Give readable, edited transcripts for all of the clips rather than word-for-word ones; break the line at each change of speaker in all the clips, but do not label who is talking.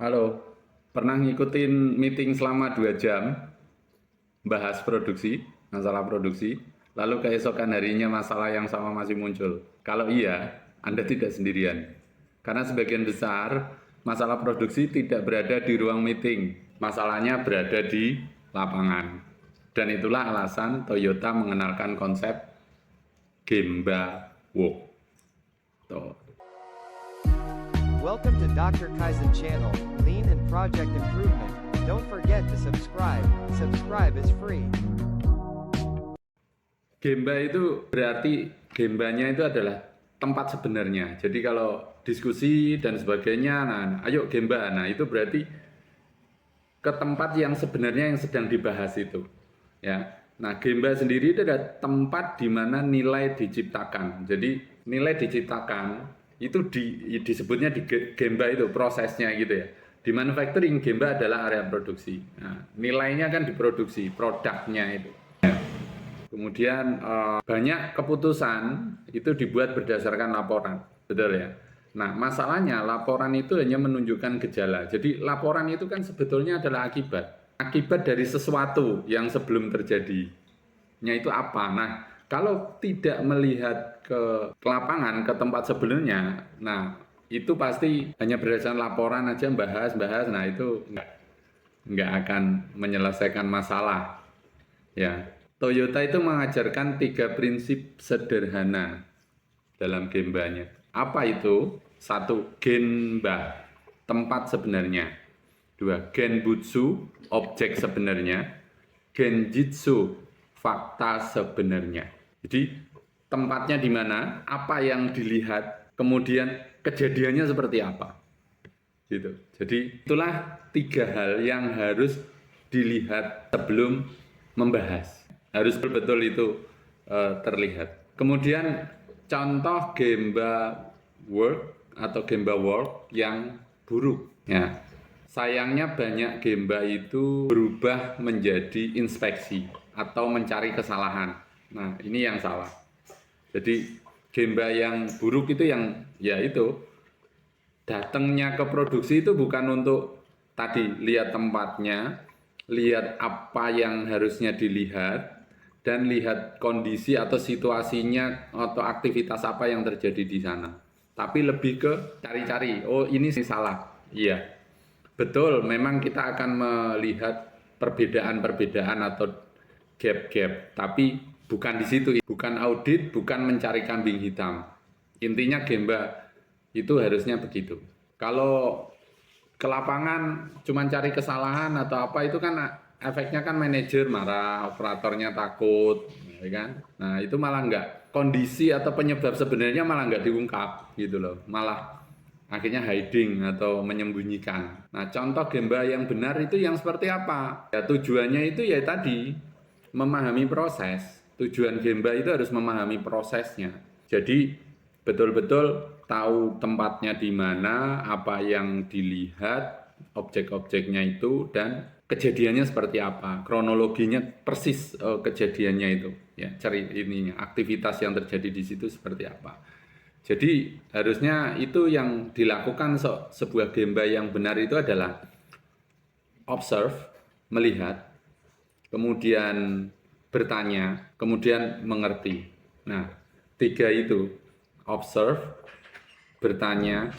Halo, pernah ngikutin meeting selama 2 jam, bahas produksi, masalah produksi, lalu keesokan harinya masalah yang sama masih muncul? Kalau iya, Anda tidak sendirian. Karena sebagian besar masalah produksi tidak berada di ruang meeting, masalahnya berada di lapangan. Dan itulah alasan Toyota mengenalkan konsep Gemba Walk. Tuh.
Welcome to Dr. Kaizen channel, Lean and Project Improvement. Don't forget to subscribe. Subscribe is free.
Gemba itu berarti gembanya itu adalah tempat sebenarnya. Jadi kalau diskusi dan sebagainya, nah ayo gemba. Nah itu berarti ke tempat yang sebenarnya yang sedang dibahas itu. Ya. Nah gemba sendiri itu adalah tempat di mana nilai diciptakan. Jadi nilai diciptakan itu disebutnya di gemba itu prosesnya gitu ya. Di manufacturing gemba adalah area produksi. Nah, nilainya kan diproduksi, produknya itu. Kemudian banyak keputusan itu dibuat berdasarkan laporan, betul ya. Nah, masalahnya laporan itu hanya menunjukkan gejala. Jadi laporan itu kan sebetulnya adalah akibat dari sesuatu yang sebelum terjadinya itu apa. Nah, kalau tidak melihat ke lapangan, ke tempat sebelumnya, nah itu pasti hanya berdasarkan laporan aja bahas. Nah itu nggak akan menyelesaikan masalah. Ya, Toyota itu mengajarkan 3 prinsip sederhana dalam gembanya. Apa itu? 1. Genba, tempat sebenarnya. 2. Genbutsu, objek sebenarnya. Genjitsu, fakta sebenarnya. Jadi tempatnya di mana, apa yang dilihat, kemudian kejadiannya seperti apa. Gitu. Jadi itulah 3 hal yang harus dilihat sebelum membahas. Harus betul-betul itu terlihat. Kemudian contoh Gemba work atau Gemba work yang buruk. Ya. Sayangnya banyak Gemba itu berubah menjadi inspeksi atau mencari kesalahan. Nah, ini yang salah. Jadi Gemba yang buruk itu yang ya itu datangnya ke produksi itu bukan untuk tadi lihat tempatnya, lihat apa yang harusnya dilihat, dan lihat kondisi atau situasinya atau aktivitas apa yang terjadi di sana. Tapi lebih ke cari-cari, oh ini sih salah. Iya, betul, memang kita akan melihat perbedaan-perbedaan atau gap-gap, tapi bukan di situ, bukan audit, bukan mencari kambing hitam. Intinya Gemba itu harusnya begitu. Kalau ke lapangan cuma cari kesalahan atau apa itu kan efeknya kan manajer marah, operatornya takut, ya kan? Nah itu malah enggak, kondisi atau penyebab sebenarnya malah enggak diungkap gitu loh, malah akhirnya hiding atau menyembunyikan. Nah contoh Gemba yang benar itu yang seperti apa? Ya tujuannya itu ya tadi memahami proses. Tujuan Gemba itu harus memahami prosesnya. Jadi betul-betul tahu tempatnya di mana, apa yang dilihat, objek-objeknya itu, dan kejadiannya seperti apa, kronologinya persis kejadiannya itu, ya cari ininya, aktivitas yang terjadi di situ seperti apa. Jadi harusnya itu yang dilakukan sebuah Gemba yang benar itu adalah observe, melihat, kemudian bertanya, kemudian mengerti. Nah, 3 itu, observe, bertanya,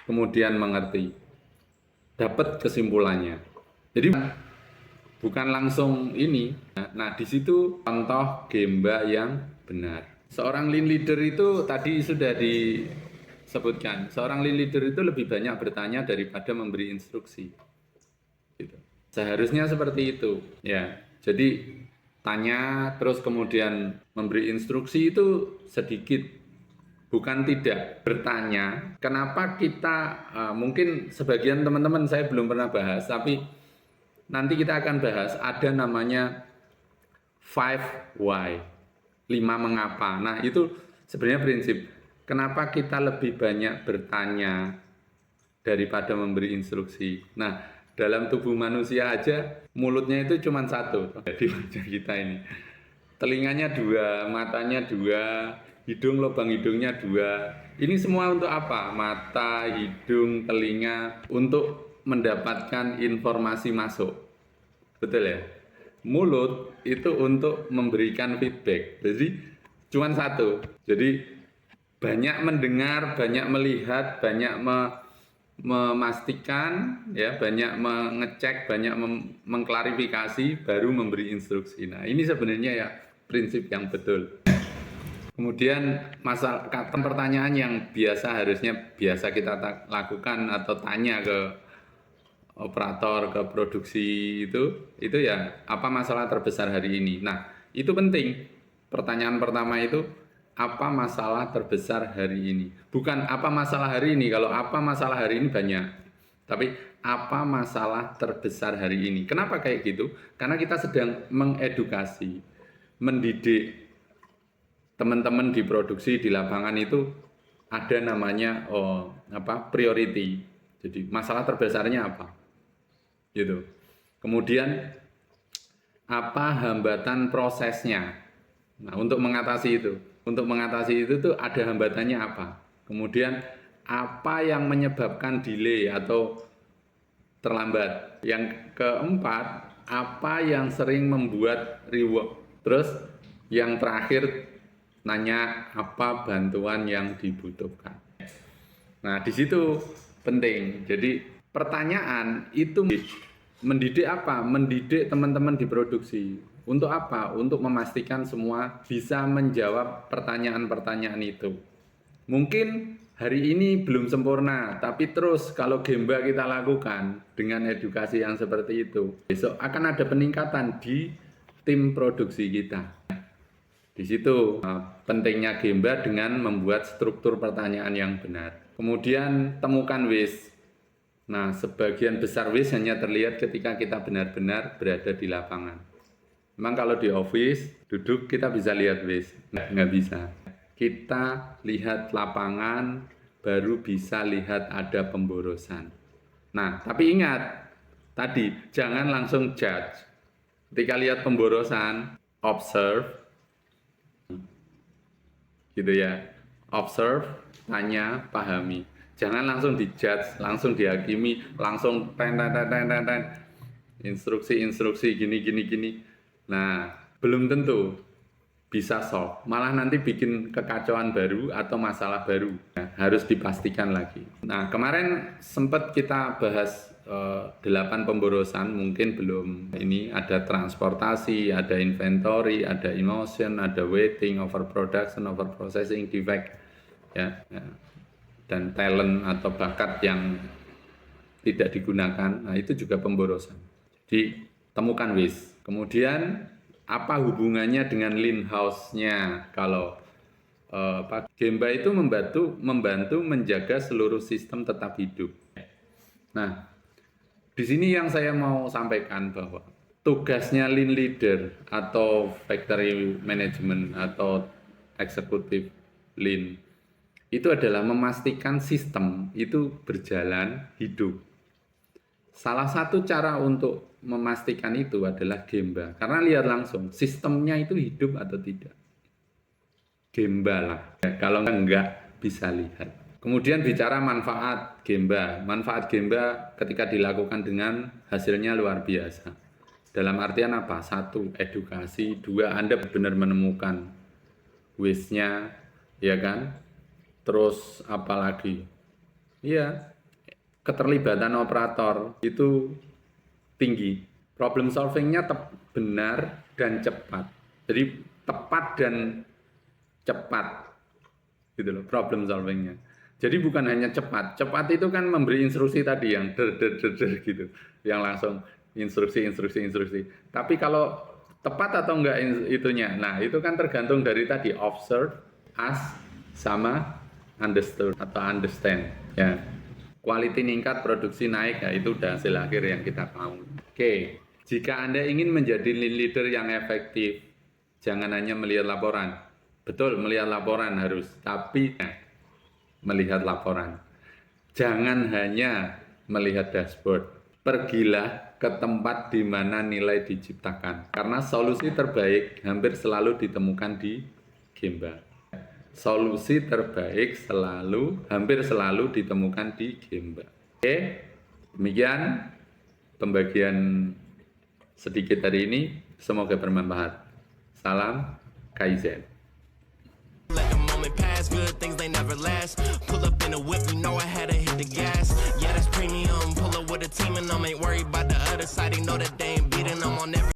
kemudian mengerti. Dapat kesimpulannya. Jadi bukan langsung ini. Nah, di situ contoh Gemba yang benar. Seorang lean leader itu tadi sudah disebutkan. Seorang lean leader itu lebih banyak bertanya daripada memberi instruksi. Gitu. Seharusnya seperti itu. Ya, jadi tanya terus kemudian memberi instruksi itu sedikit, bukan tidak. Bertanya kenapa kita mungkin sebagian teman-teman saya belum pernah bahas, tapi nanti kita akan bahas ada namanya 5 why, 5 mengapa. Nah itu sebenarnya prinsip kenapa kita lebih banyak bertanya daripada memberi instruksi. Nah dalam tubuh manusia aja mulutnya itu cuma 1 di wajah kita ini. Telinganya 2, matanya 2, hidung lubang hidungnya 2. Ini semua untuk apa? Mata, hidung, telinga untuk mendapatkan informasi masuk. Betul ya? Mulut itu untuk memberikan feedback. Jadi cuman satu. Jadi banyak mendengar, banyak melihat, banyak memastikan, ya, banyak mengecek, banyak mengklarifikasi, baru memberi instruksi. Nah, ini sebenarnya ya prinsip yang betul. Kemudian masalah pertanyaan yang harusnya biasa kita lakukan atau tanya ke operator, ke produksi itu ya apa masalah terbesar hari ini. Nah, itu penting. Pertanyaan pertama itu apa masalah terbesar hari ini. Bukan apa masalah hari ini. Kalau apa masalah hari ini banyak. Tapi apa masalah terbesar hari ini. Kenapa kayak gitu? Karena kita sedang mengedukasi, mendidik teman-teman di produksi, di lapangan itu ada namanya priority. Jadi masalah terbesarnya apa? Gitu. Kemudian apa hambatan prosesnya? Nah, untuk mengatasi itu tuh ada hambatannya apa? Kemudian apa yang menyebabkan delay atau terlambat? Yang keempat, apa yang sering membuat rework? Terus yang terakhir nanya apa bantuan yang dibutuhkan. Nah, di situ penting. Jadi pertanyaan itu mendidik apa? Mendidik teman-teman di produksi. Untuk apa? Untuk memastikan semua bisa menjawab pertanyaan-pertanyaan itu. Mungkin hari ini belum sempurna, tapi terus kalau Gemba kita lakukan dengan edukasi yang seperti itu, besok akan ada peningkatan di tim produksi kita. Di situ pentingnya Gemba dengan membuat struktur pertanyaan yang benar. Kemudian temukan waste. Nah, sebagian besar waste hanya terlihat ketika kita benar-benar berada di lapangan. Memang kalau di office, duduk kita bisa lihat waste. Nggak bisa. Kita lihat lapangan, baru bisa lihat ada pemborosan. Nah, tapi ingat, tadi jangan langsung judge. Ketika lihat pemborosan, observe, gitu ya. Observe, tanya, pahami. Jangan langsung dijudge, langsung dihakimi, langsung instruksi gini. Nah, belum tentu bisa solve. Malah nanti bikin kekacauan baru atau masalah baru. Nah, harus dipastikan lagi. Nah, kemarin sempat kita bahas 8 pemborosan, mungkin belum. Ini ada transportasi, ada inventory, ada emotion, ada waiting, overproduction, overprocessing, defect, ya, dan talent atau bakat yang tidak digunakan. Nah, itu juga pemborosan. Jadi temukan waste. Kemudian apa hubungannya dengan lean house-nya? Kalau Gemba itu membantu menjaga seluruh sistem tetap hidup. Nah, di sini yang saya mau sampaikan bahwa tugasnya lean leader atau factory management atau eksekutif lean itu adalah memastikan sistem itu berjalan hidup. Salah satu cara untuk memastikan itu adalah Gemba. Karena lihat langsung, sistemnya itu hidup atau tidak. Gemba lah. Kalau enggak, bisa lihat. Kemudian bicara manfaat Gemba. Manfaat Gemba ketika dilakukan dengan hasilnya luar biasa. Dalam artian apa? 1, edukasi. 2, Anda benar menemukan waste-nya, ya kan? Terus apa lagi? Iya, keterlibatan operator itu tinggi. Problem solving-nya benar dan cepat. Jadi tepat dan cepat. Gitu loh, problem solving-nya. Jadi bukan hanya cepat. Cepat itu kan memberi instruksi tadi yang der gitu. Yang langsung instruksi. Tapi kalau tepat atau enggak itunya. Nah, itu kan tergantung dari tadi observe, ask, sama understood atau understand, ya. Quality meningkat, produksi naik, ya itu udah hasil akhir yang kita mau. Oke, jika Anda ingin menjadi lean leader yang efektif, jangan hanya melihat laporan. Betul, melihat laporan harus, tapi melihat laporan. Jangan hanya melihat dashboard. Pergilah ke tempat di mana nilai diciptakan. Karena solusi terbaik hampir selalu ditemukan di Gemba. Solusi terbaik hampir selalu ditemukan di Gemba. Oke, Demikian pembagian sedikit hari ini, semoga bermanfaat. Salam Kaizen.
Let the moment pass, good things they never last. Pull up in a whip, you know I had to hit the gas. Yeah, that's premium. Pull up with a team and them ain't worried about the other side. They know that they ain't beating them on every